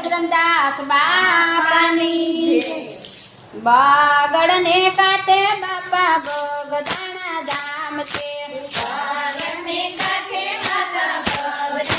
બજરંગદાસ બાપાની બાગડને કાંઠે બાપા બગદાણા ધામ છે. બાગડને કાંઠે બાપા